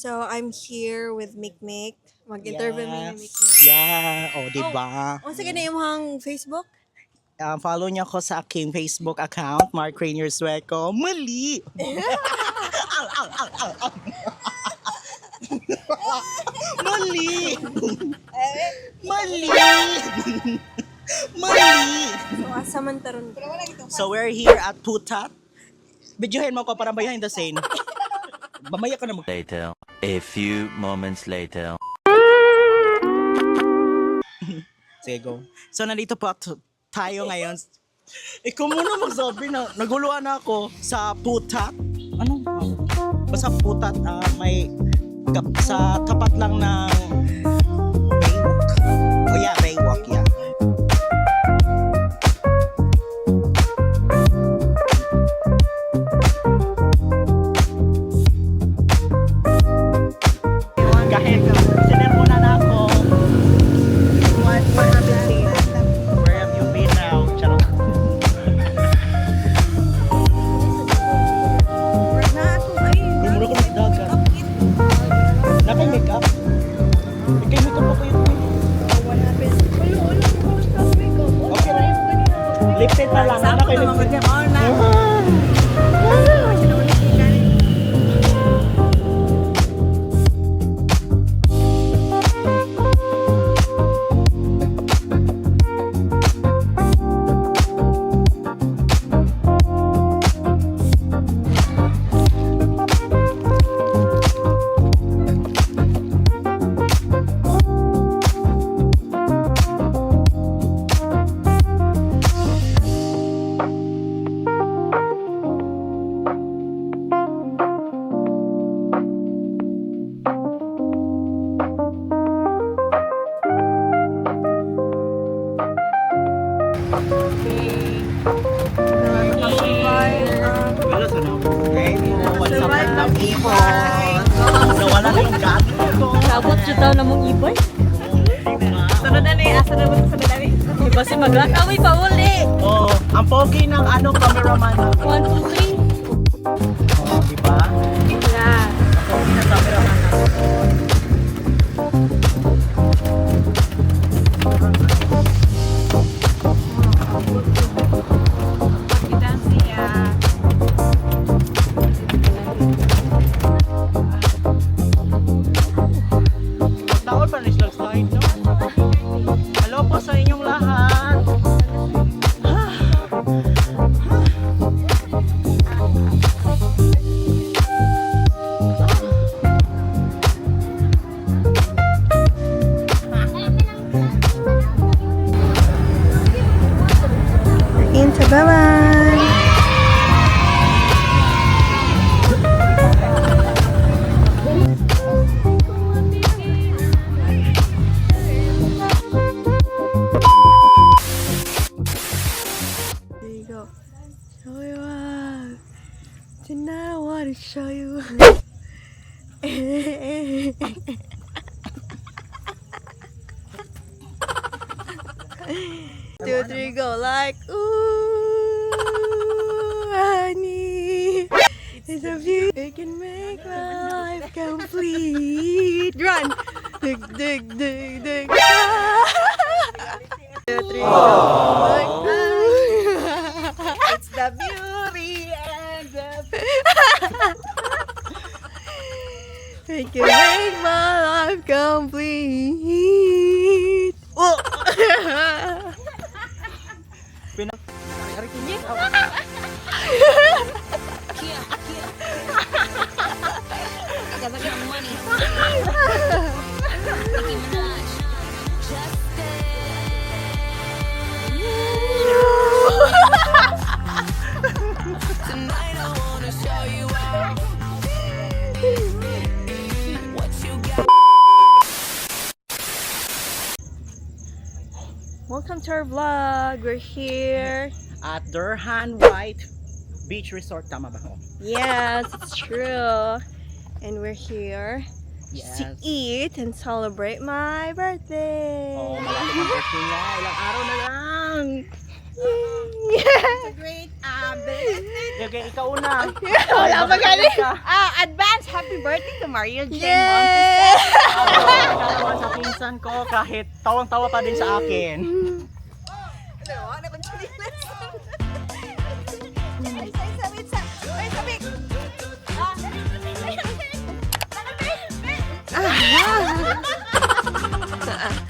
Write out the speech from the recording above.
So, I'm here with Mikmik. Mag-interview mi ni Yes. Mikmik. Yeah. O, diba? Sige na yung Facebook? Follow niyo ako sa aking Facebook account, Mark Rainier Sueco. Mali! Mali! Mali! Mali! So, asa man taron. So we're here at Putat. Videohin mo ko para bayahin the scene. Mamaya ka na mag... Later. A few moments later. Sige, go. So nandito po tayo ngayon. Ikaw muna magsabi na naguluhan na ako sa Putat. Ano? Basta Putat, may sa tapat lang ng Baywalk. Oh yeah, Baywalk, yeah. Kahit sinend muna na ako. What have you seen? Where have you been now? Charot. Na ako ay. Bumura ko ng dagat. Nakay makeup? Ikay makeup ako yun. What happened? Okay na. Lipstick na lang. Nakay lipstick. Wala sa na. Okay, what's up na ibon? Nawala na yung gamit ko. Sabot siya daw na mong ibon. Sunod na ni, asa na mo sa dali. Iba si magkakaway pa uli. Oh, ang pogi ng cameraman. 1, 2, 3. Oh, diba? Yeah. Ang pogi ng cameraman. Kita siya. Taon pa na slug slide, no? Hello po sa inyong lahat. In Tabawan. There you go. Show you up. Tonight I want to show you. Two, three, go like ooh, honey, it's a view. It can make my life complete. Run, dig, dig, dig, dig. Two, three, go like ooh. It's the beauty and the... It can make my life complete. Oh. Pinag-ari ko niya. Welcome to our vlog. We're here. At Durhan White Beach Resort. Tama ba? Oh. Yes, it's true. And we're here to Yes. eat and celebrate my birthday. Oh, malapit ang birthday niya. Ilang araw na lang. Yay! Great Okay, ikaw una. Wala pa galing. advance happy birthday to Mario J. Yay! Kalawan sa pinsan ko kahit tawang-tawa pa din sa akin. Ah.